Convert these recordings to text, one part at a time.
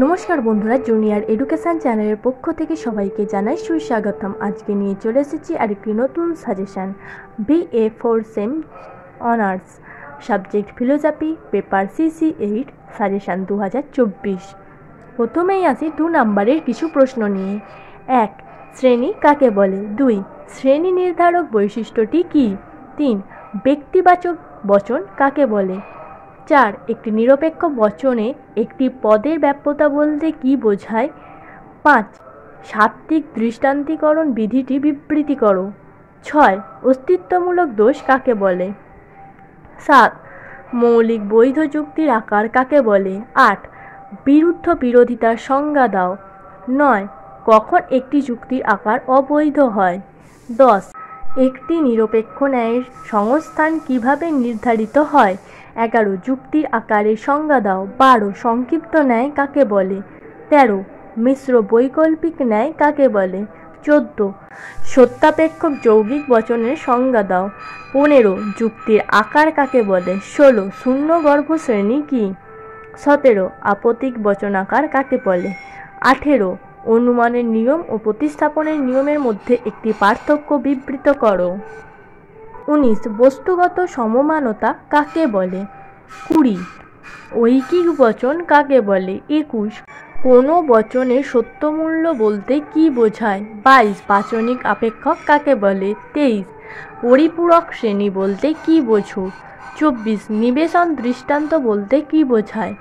নমস্কার বন্ধুরা, junior education চ্যানেলের পক্ষ থেকে সবাইকে জানাই সুস্বাগতম। আজকে নিয়ে চলে এসেছি আরেকটি নতুন suggestion. BA 4 same honours, subject philosophy, paper CC8, suggestion 2024। প্রথমেই আসি 2 নম্বরের কিছু প্রশ্ন নিয়ে। 1. শ্রেণী কাকে বলে? 2. শ্রেণী নির্ধারক বৈশিষ্ট্যটি কী? 3. ব্যক্তিবাচক বচন কাকে বলে? 4. একটি নিরপেক্ষ বচনে একটি পদের ব্যাপ্যতা বলতে কী বোঝায়? 5. সাত্ত্বিক দৃষ্টান্তিকরণ বিধিটি বিবৃতি করো। 6. অস্তিত্বমূলক দোষ কাকে বলে? 7. মৌলিক বৈধ যুক্তির আকার কাকে বলে? 8. বিরুদ্ধ বিরোধিতার সংজ্ঞা দাও। 9. কখন একটি যুক্তির আকার অবৈধ হয়? 10. একটি নিরপেক্ষ ন্যায়ের সংস্থান কিভাবে নির্ধারিত হয়? 11. যুক্তির আকারের সংজ্ঞা দাও। 12. সংক্ষিপ্ত ন্যায় কাকে বলে? 13. মিশ্র বৈকল্পিক ন্যায় কাকে বলে? 14. সত্যাপেক্ষক যৌগিক বচনের সংজ্ঞা দাও। 15. যুক্তির আকার কাকে বলে? 16. শূন্যগর্ভ শ্রেণী কি? 17. আপতিক বচনাকার কাকে বলে? 18. অনুমানের নিয়ম ও প্রতিস্থাপনের নিয়মের মধ্যে একটি পার্থক্য বিবৃত করো। 19. বস্তুগত সমমানতা কাকে বলে? 20. ঐকিক বচন কাকে বলে? 21. কোনো বচনের সত্যমূল্য বলতে কী বোঝায়? 22. বাচনিক আপেক্ষক কাকে বলে? 23. পরিপূরক শ্রেণী বলতে কী বোঝো? 24. নিবেশন দৃষ্টান্ত বলতে কী বোঝায়?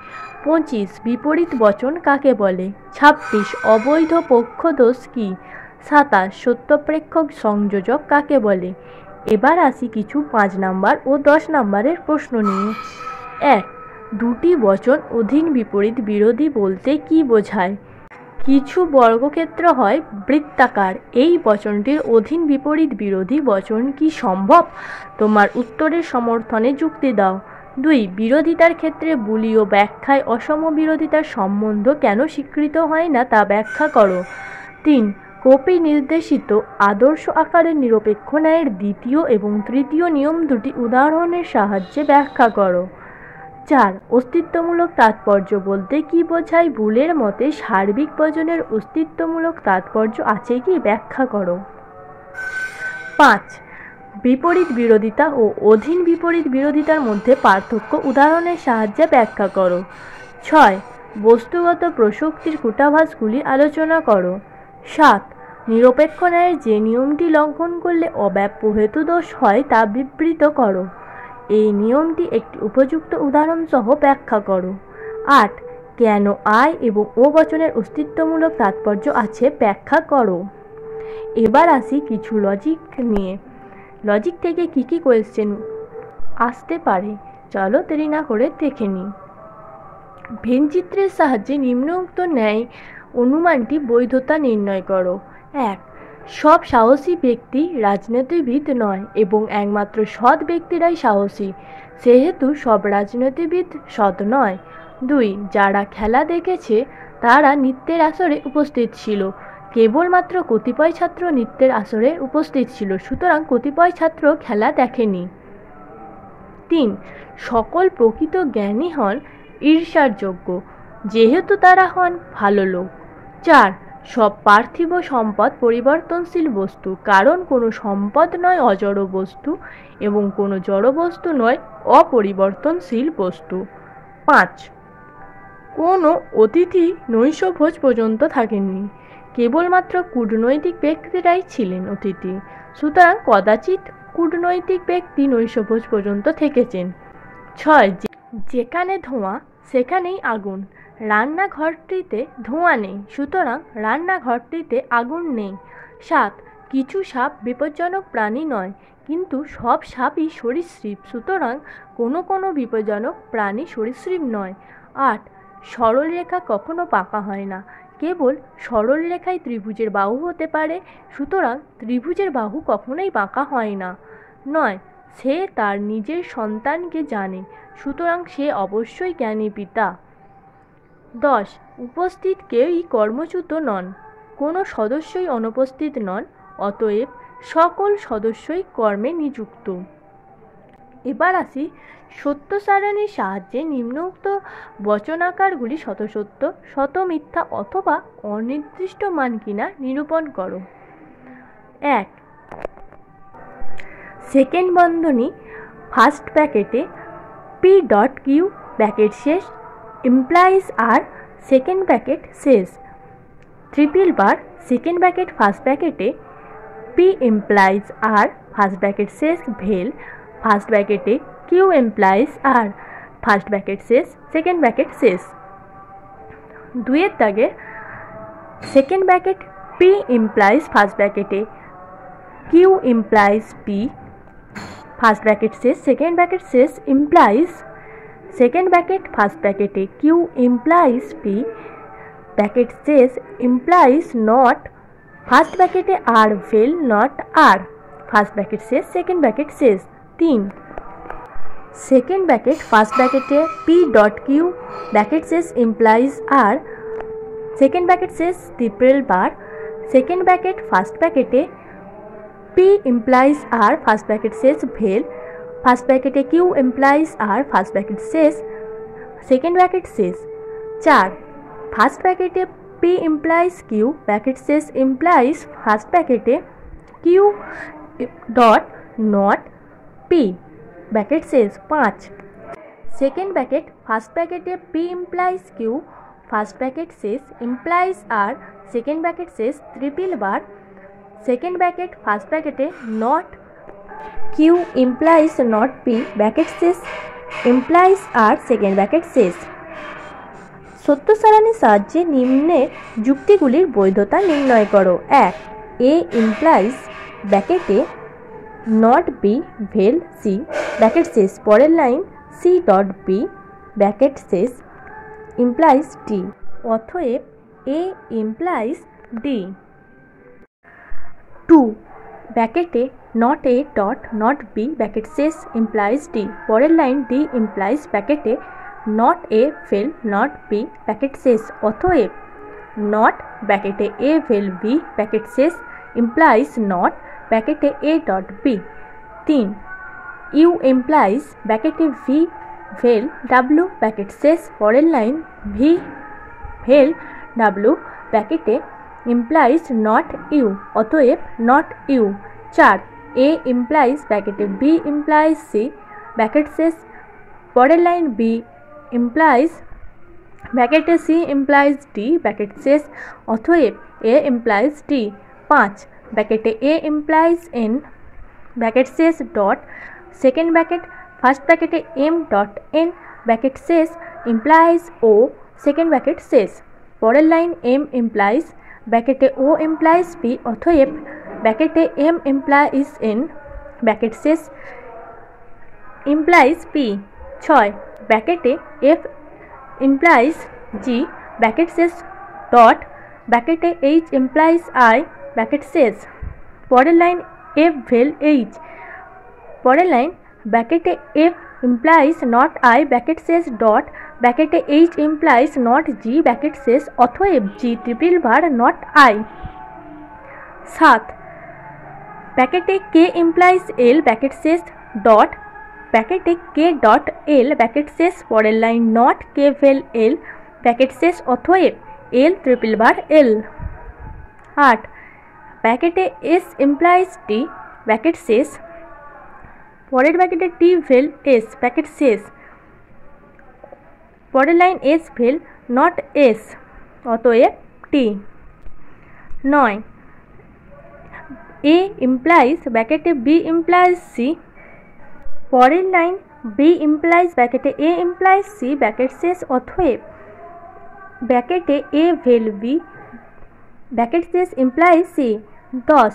25. বিপরীত বচন কাকে বলে? 26. অবৈধ পক্ষদোষ কী? 27. সত্যপ্রেক্ষক সংযোজক কাকে বলে? এবার আসি কিছু 5 নম্বর ও 10 নম্বরের প্রশ্ন নিয়ে। 1. দুটি বচন অধীন বিপরীত বিরোধী বলতে কী বোঝায়? কিছু বর্গক্ষেত্র হয় বৃত্তাকার, এই বচনটির অধীন বিপরীত বিরোধী বচন কি সম্ভব? তোমার উত্তরের সমর্থনে যুক্তি দাও। 2. বিরোধিতার ক্ষেত্রে বুলীয় ব্যাখ্যায় অসম বিরোধিতার সম্বন্ধ কেন স্বীকৃত হয় না তা ব্যাখ্যা করো। 3. কপি নির্দেশিত আদর্শ আকারের নিরপেক্ষ ন্যায়ের দ্বিতীয় এবং তৃতীয় নিয়ম দুটি উদাহরণের সাহায্যে ব্যাখ্যা করো। 4. অস্তিত্বমূলক তাৎপর্য বলতে কী বোঝায়? ভুলের মতে সার্বিক বচনের অস্তিত্বমূলক তাৎপর্য আছে কি? ব্যাখ্যা করো। 5. বিপরীত বিরোধিতা ও অধীন বিপরীত বিরোধিতার মধ্যে পার্থক্য উদাহরণের সাহায্যে ব্যাখ্যা করো। 6. বস্তুগত প্রসক্তির কূটাভাসগুলি আলোচনা করো। 7. নিরপেক্ষ ন্যায়ের যে নিয়মটি লঙ্ঘন করলে অব্যাপ্য হেতুদোষ হয় তা বিবৃত করো। এই নিয়মটি একটি উপযুক্ত উদাহরণ সহ ব্যাখ্যা করো। 8. কেন আয় এবং ও বচনের অস্তিত্বমূলক তাৎপর্য আছে ব্যাখ্যা করো। এবার আসি কিছু লজিক নিয়ে। লজিক থেকে কী কী কোয়েশ্চেন আসতে পারে চলো দেরি না করে দেখে নিই। ভেনচিত্রের সাহায্যে নিম্নোক্ত ন্যায় অনুমানটি বৈধতা নির্ণয় করো। 1. সব সাহসী ব্যক্তি রাজনীতিবিদ নয় এবং একমাত্র সৎ ব্যক্তিরাই সাহসী, সেহেতু সব রাজনীতিবিদ সৎ নয়। 2. যারা খেলা দেখেছে তারা নৃত্যের আসরে উপস্থিত ছিল, কেবলমাত্র কতিপয় ছাত্র নৃত্যের আসরে উপস্থিত ছিল, সুতরাং কতিপয় ছাত্র খেলা দেখেনি। 3. সকল প্রকৃত জ্ঞানী হন ঈর্ষার যোগ্য, যেহেতু তারা হন ভালো লোক। 4. সব পার্থিব সম্পদ পরিবর্তনশীল বস্তু, কারণ কোনো সম্পদ নয় অজড় বস্তু এবং কোনো জড় বস্তু নয় অপরিবর্তনশীল বস্তু। 5. কোনো অতিথি নৈশভোজ পর্যন্ত থাকেননি, কেবলমাত্র কূটনৈতিক ব্যক্তিরাই ছিলেন অতিথি, সুতরাং কদাচিৎ কূটনৈতিক ব্যক্তি নৈশভোজ পর্যন্ত থেকেছেন। 6. যেখানে ধোঁয়া সেখানেই আগুন, রান্নাঘরটিতে ধোঁয়া নেই, সুতরাং রান্নাঘরটিতে আগুন নেই। 7. কিছু সাপ বিপজ্জনক প্রাণী নয়, কিন্তু সব সাপই সরীসৃপ, সুতরাং কোনো কোনো বিপজ্জনক প্রাণী সরীসৃপ নয়। 8. সরল রেখা কখনো বাঁকা হয় না, কেবল সরল রেখায় ত্রিভুজের বাহু হতে পারে, সুতরাং ত্রিভুজের বাহু কখনোই বাঁকা হয় না। 9. সে তার নিজের সন্তানকে জানে, সুতরাং সে অবশ্যই জ্ঞানী পিতা। 10. উপস্থিত কেউই কর্মচ্যুত নন, কোনো সদস্যই অনুপস্থিত নন, অতএব সকল সদস্যই কর্মে নিযুক্ত। এবার আসি সত্য সারণীর সাহায্যে নিম্নোক্ত বচনাকারগুলি শতসত্য, শত মিথ্যা অথবা অনির্দিষ্ট মান কিনা নিরূপণ করো। 1 সেকেন্ড বন্ধনী ফার্স্ট ব্র্যাকেটে পি ডট কিউ ব্র্যাকেট শেষ ইমপ্লাইজ আর সেকেন্ড ব্র্যাকেট শেষ triple bar second bracket first ব্র্যাকেটে P implies R first bracket শেষ ভেল ফার্স্ট ব্র্যাকেটে Q implies R first bracket শেষ সেকেন্ড ব্র্যাকেট শেষ। 2 দাগে second bracket P implies first ব্র্যাকেটে Q implies P first bracket শেষ second bracket শেষ implies second bracket first ব্র্যাকেটে কিউ ইমপ্লাইজ পি ব্র্যাকেট শেষ ইমপ্লাইজ নট ফার্স্ট ব্র্যাকেটে R well not R first bracket শেষ second bracket শেষ। 3 second bracket first ব্র্যাকেটে P dot Q bracket শেষ implies R second bracket শেষ triple bar second bracket first ব্র্যাকেটে P implies R first bracket শেষ vel first ব্র্যাকেটে Q implies R first bracket শেষ second bracket শেষ। 4 first ব্র্যাকেটে P implies Q bracket শেষ implies first ব্র্যাকেটে Q dot not P bracket শেষ। 5 second bracket first ব্র্যাকেটে P implies Q first bracket শেষ ইমপ্লাইজ আর সেকেন্ড ব্র্যাকেট শেষ triple bar second bracket first ব্র্যাকেটে not Q implies not P bracket শেষ implies R second bracket শেষ। সত্য সারণীর সাহায্যে নিম্নের যুক্তিগুলির বৈধতা নির্ণয় করো। 1 এ ইমপ্লাইজ ব্র্যাকেটে not B vel C bracket শেষ পরের line C dot B bracket শেষ ইমপ্লাইজ ডি অতএব এ ইমপ্লাইজ ডি। 2 ব্র্যাকেটে not A dot not B bracket শেষ ইমপ্লাইজ ডি পরের লাইন ডি ইমপ্লাইজ ব্র্যাকেটে not A vel not B bracket শেষ অতএব নট ব্র্যাকেটে এ ভেল বি ব্র্যাকেট শেষ ইমপ্লাইজ নট ব্র্যাকেটে A dot B. 3 U implies ব্র্যাকেটে ভি ভেল ডাব্লু ব্র্যাকেট শেষ পরের লাইন ভি ভেল ডাব্লু ব্র্যাকেটে ইমপ্লাইজ নট ইউ অতএব নট ইউ। 4 এ ইমপ্লাইজ ব্র্যাকেটে বি ইমপ্লাইজ সি ব্র্যাকেট শেষ পরের লাইন বি ইমপ্লাইজ ব্র্যাকেটে সি ইমপ্লাইজ ডি ব্র্যাকেট শেষ অতএব এ ইমপ্লাইজ ডি। 5 ব্র্যাকেটে এ ইমপ্লাইজ এন ব্র্যাকেট শেষ ডট সেকেন্ড ব্র্যাকেট ফার্স্ট ব্র্যাকেটে এম ডট এন ব্র্যাকেট শেষ ইমপ্লাইজ ও সেকেন্ড ব্র্যাকেট শেষ পরের লাইন এম ইমপ্লাইজ ব্র্যাকেটে ও ইমপ্লাইজ পি অতএব ব্র্যাকেটে এম ইমপ্লাইজ এন ব্র্যাকেট শেষ ইমপ্লাইজ পি। 6 ব্র্যাকেটে এফ ইমপ্লাইজ জি ব্র্যাকেট শেষ ডট ব্র্যাকেটে এইচ ইমপ্লাইজ আই ব্র্যাকেট শেষ পরের লাইন এফ ভেল এইচ পরের লাইন ব্র্যাকেটে F implies not I bracket শেষ ডট ব্র্যাকেটে H implies not G bracket শেষ অতএব G triple bar not I. 7 ব্র্যাকেটে কে ইমপ্লাইজ এল ব্র্যাকেট শেষ ডট ব্র্যাকেটে কে ডট এল ব্র্যাকেট শেষ পরের line not K well L bracket শেষ অতএব এল ট্রিপল বার এল। 8 ব্র্যাকেটে এস ইমপ্লাইজ টি ব্র্যাকেট শেষ পরের ব্র্যাকেটে টি ভেল এস ব্র্যাকেট শেষ পরের line S vel not S অতএব টি। 9 এ ইমপ্লাইজ ব্র্যাকেটে বি ইমপ্লাইজ সি পরের লাইন বি ইমপ্লাইজ ব্র্যাকেটে এ ইমপ্লাইজ সি ব্র্যাকেট শেষ অতএব ব্র্যাকেটে এ ভেল বি ব্র্যাকেট শেষ ইমপ্লাইজ সি। 10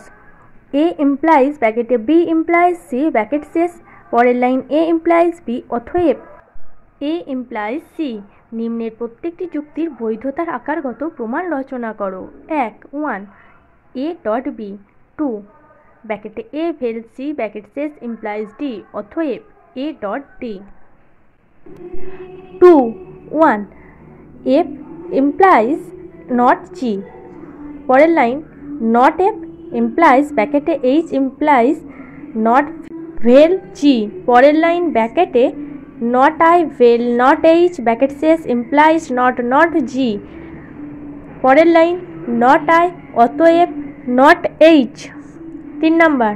এ ইমপ্লাইজ ব্র্যাকেটে বি ইমপ্লাইজ সি ব্র্যাকেট শেষ পরের লাইন এ ইমপ্লাইজ বি অতএব এ ইমপ্লাইজ সি। নিম্নের প্রত্যেকটি যুক্তির বৈধতার আকারগত প্রমাণ রচনা করো। 1 এ ডট বি 2 ব্র্যাকেটে এ ভেল সি ব্র্যাকেট শেষ ইমপ্লাইজ ডি অতএব A dot D. 2 1 F implies not G পরের লাইন নট এফ ইমপ্লাইজ ব্র্যাকেটে H implies not vel G, পরের লাইন ব্র্যাকেটে not I vel not H bracket শেষ implies not G, পরের line not I অতএব not H. 3 number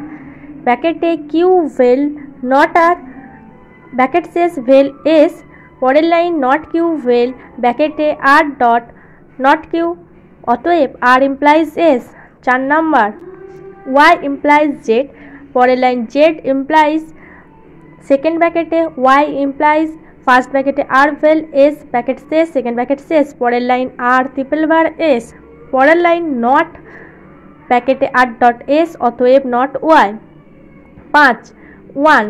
ব্র্যাকেটে Q vel not R bracket শেষ vel S, পরের line not Q vel ব্র্যাকেটে R dot not Q অতএব R implies S. 4 number Y implies Z, পরের line Z implies second ব্র্যাকেটে Y implies first ব্র্যাকেটে R vel S bracket শেষ second bracket শেষ, পরের line R triple bar S, পরের line not ব্র্যাকেটে R dot S অতএব not Y. 5 1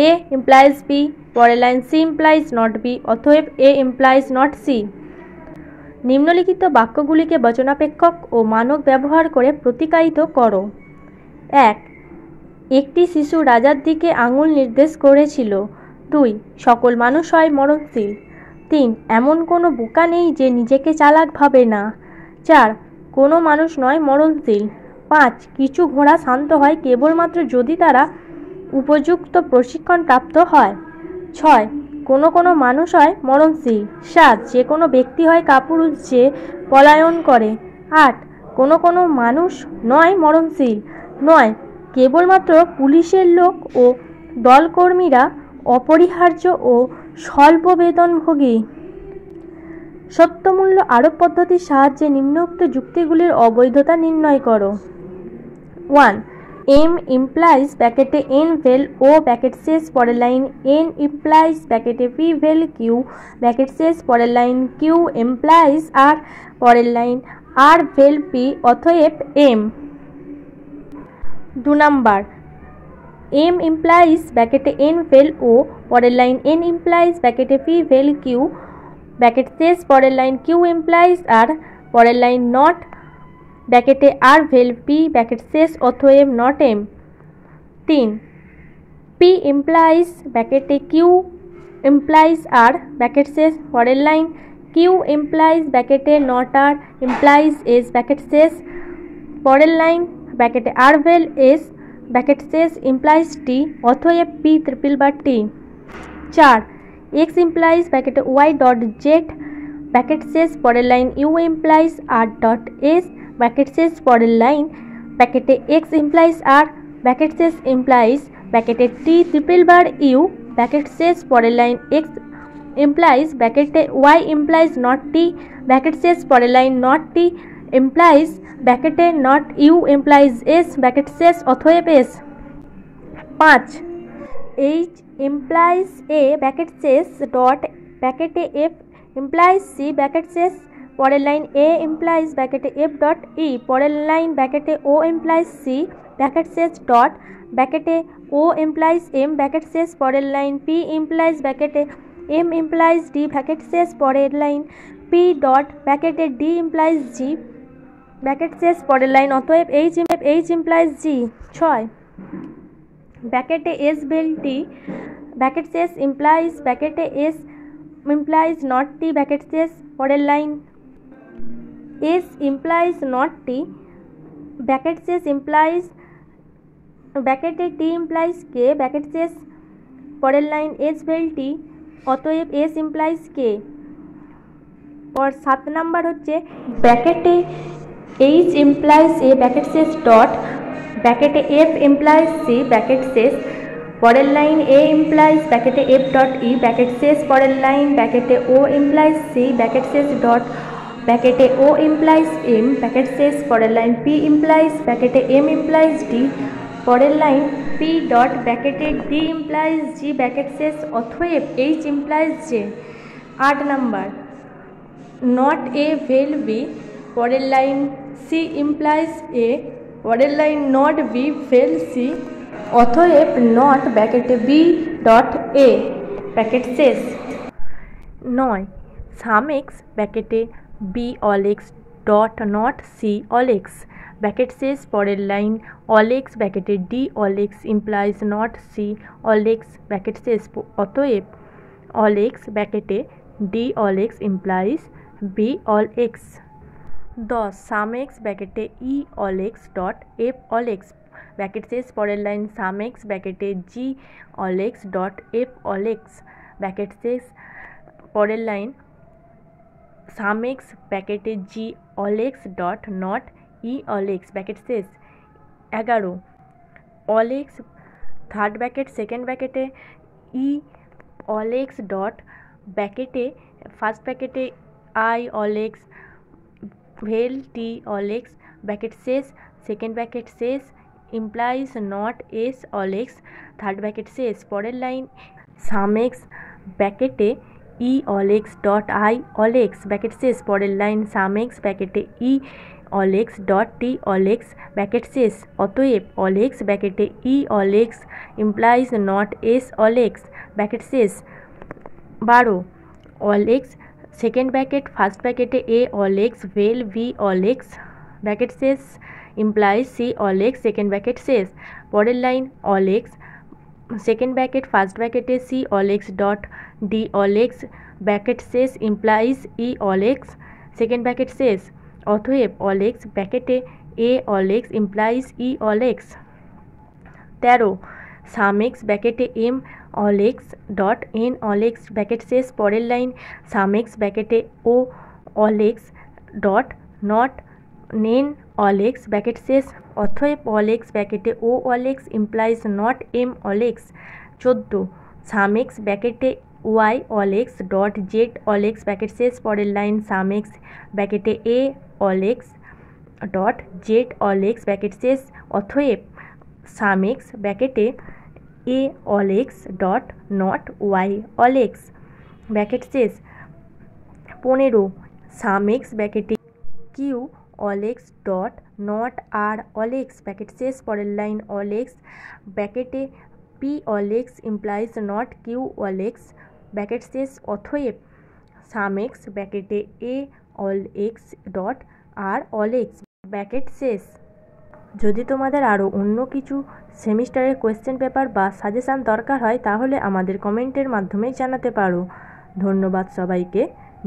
A implies B, পরের line C implies not B অতএব এ ইমপ্লাইজ নট সি। নিম্নলিখিত বাক্যগুলিকে বচনাপেক্ষক ও মানক ব্যবহার করে প্রতিকায়িত করো। 1 একটি শিশু রাজার দিকে আঙুল নির্দেশ করেছিল। 2 সকল মানুষ হয় মরণশীল। 3 এমন কোনো বোকা নেই যে নিজেকে চালাক ভাবে না। 4 কোনো মানুষ নয় মরণশীল। 5 কিছু ঘোড়া শান্ত হয় কেবলমাত্র যদি তারা উপযুক্ত প্রশিক্ষণ প্রাপ্ত হয়। 6 কোনো মানুষ হয় মরণশীল। 7 যে কোনো ব্যক্তি হয় কাপুরুষ যে পলায়ন করে। 8 কোনো মানুষ নয় মরণশীল। 9 কেবলমাত্র পুলিশের লোক ও দলকর্মীরা অপরিহার্য ও স্বল্প বেতনভোগী। সত্যমূল্য আরোপ পদ্ধতির সাহায্যে নিম্নোক্ত যুক্তিগুলির অবৈধতা নির্ণয় করো। 1 এম ইমপ্লাইজ ব্র্যাকেটে এন ভেল ও ব্র্যাকেট শেষ পরের লাইন এন ইমপ্লাইজ ব্র্যাকেটে পি ভেল কিউ ব্র্যাকেট শেষ পরের লাইন কিউ ইমপ্লাইজ আর পরের লাইন আর ভেল পি অতএব এম। 2 নাম্বার এম ইমপ্লাইজ ব্র্যাকেটে এন ভেল ও পরের লাইন এন ইমপ্লাইজ ব্র্যাকেটে পি ভেল কিউ ব্র্যাকেট শেষ পরের লাইন কিউ ইমপ্লাইজ আর পরের লাইন নট ব্র্যাকেটে আর ভেল পি ব্র্যাকেট শেষ অতএব নট এম। 3 পি ইমপ্লাইজ ব্র্যাকেটে কিউ ইমপ্লাইজ আর ব্র্যাকেট শেষ পরের লাইন কিউ ইমপ্লাইজ ব্র্যাকেটে not R implies S bracket শেষ পরের লাইন ব্র্যাকেটে আর ভেল এস ব্র্যাকেট শেষ ইমপ্লাইজ টি অতএব P triple bar T. 4 X implies ব্র্যাকেটে ওয়াই ডট জেড ব্র্যাকেট শেষ পরের line U implies R dot S bracket শেষ পরের লাইন ব্র্যাকেটে এক্স ইমপ্লাইজ আর ব্র্যাকেট শেষ ইমপ্লাইজ ব্র্যাকেটে টি ট্রিপল বার ইউ ব্র্যাকেট শেষ পরের লাইন এক্স ইমপ্লাইজ ব্র্যাকেটে Y implies not T bracket শেষ পরের লাইন নট টি ইমপ্লাইজ ব্র্যাকেটে not U implies S bracket শেষ অতএব S. 5 H implies A bracket শেষ ডট ব্র্যাকেটে এফ ইমপ্লাইজ সি ব্র্যাকেট শেষ পরের লাইন এ ইমপ্লাইজ ব্র্যাকেটে এফ ডট ই পরের লাইন ব্র্যাকেটে ও ইমপ্লাইজ সি ব্র্যাকেট শেষ ডট ব্র্যাকেটে ও ইমপ্লাইজ এম ব্র্যাকেট শেষ পরের লাইন পি ইমপ্লাইজ ব্র্যাকেটে এম ইমপ্লাইজ ডি ব্র্যাকেট শেষ পরের লাইন পি ডট ব্র্যাকেটে ডি ইমপ্লাইজ জি ব্র্যাকেট শেষ পরের লাইন অতএব এইচ ইমপ্লাইজ জি। 6 ব্র্যাকেটে এস ভেল টি ব্র্যাকেট শেষ ইমপ্লাইজ ব্র্যাকেটে S implies not T bracket শেষ পরের line S implies not T bracket শেষ ইমপ্লাইজ ব্র্যাকেটে টি ইমপ্লাইজ কে ব্র্যাকেট শেষ পরের লাইন এস ভেল টি অতএব এস ইমপ্লাইজ কে। और 7 নাম্বার হচ্ছে ব্র্যাকেটে এইচ ইমপ্লাইজ এ ব্র্যাকেট শেষ ডট ব্র্যাকেটে এফ ইমপ্লাইজ সি ব্র্যাকেট শেষ পরের লাইন এ ইমপ্লাইজ ব্র্যাকেটে এফ ডট ই ব্র্যাকেট শেষ পরের লাইন ব্র্যাকেটে ও ইমপ্লাইজ সি ব্র্যাকেট শেষ ডট ব্র্যাকেটে ও ইমপ্লাইজ এম ব্র্যাকেট শেষ পরের লাইন পি ইমপ্লাইজ ব্র্যাকেটে এম ইমপ্লাইজ ডি পরের লাইন পি ডট ব্র্যাকেটে ডি ইমপ্লাইজ জি ব্র্যাকেট শেষ অতএব H implies J. 8 number not A vel B পরের লাইন সি ইমপ্লাইজ এ পরের line not B vel C অতএব নট ব্র্যাকেটে B dot A bracket শেষ। 9 some X ব্র্যাকেটে B all X dot not C all X bracket শেষ পরের line all X ব্র্যাকেটে D all X implies not C all X bracket শেষ অতএব all X ব্র্যাকেটে D all X implies B all X. 10 some X ব্র্যাকেটে E all X dot F all X bracket শেষ, পরের line some X ব্র্যাকেটে G all X dot F all X bracket শেষ, পরের line some X ব্র্যাকেটে G all X dot not E all X bracket শেষ। 11 all X third bracket second ব্র্যাকেটে E all X dot ব্র্যাকেটে first ব্র্যাকেটে I all X vel T all X bracket শেষ, second bracket শেষ, implies not S all X third bracket শেষ। পরের line some X ব্র্যাকেটে E all X dot I all X bracket শেষ, পরের line some X ব্র্যাকেটে E all X dot T all X bracket শেষ। অতএব all X ব্র্যাকেটে E all X implies not S all X bracket শেষ। 12 all X second bracket first ব্র্যাকেটে A all X vel V all X bracket শেষ, implies C all X second bracket শেষ। পরের line all X second bracket first ব্র্যাকেটে C all X dot D all X bracket শেষ, implies E all X second bracket শেষ। অতএব all X ব্র্যাকেটে A all X implies E all X. 13 some X ব্র্যাকেটে M all X dot N all X bracket শেষ, পরের line some X ব্র্যাকেটে O all X dot not N all X bracket শেষ। অতএব all X ব্র্যাকেটে O all X implies not M all X. 14 some X ব্র্যাকেটে Y all X dot Z all X bracket শেষ, পরের line some X ব্র্যাকেটে A all X dot Z all X bracket শেষ। অতএব some X ব্র্যাকেটে A all X dot not Y all X bracket শেষ। 15 some X ব্র্যাকেটে Q all X dot not R all X bracket শেষ, পরের line all X ব্র্যাকেটে P all X implies not Q all X bracket শেষ। অতএব some X ব্র্যাকেটে A all X dot R all X bracket শেষ। যদি তোমাদের আরও অন্য কিছু সেমিস্টারের কোয়েশ্চেন পেপার বা সাজেশান দরকার হয় তাহলে আমাদের কমেন্টের মাধ্যমে জানাতে পারো। ধন্যবাদ সবাইকে।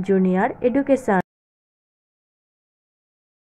Junior education.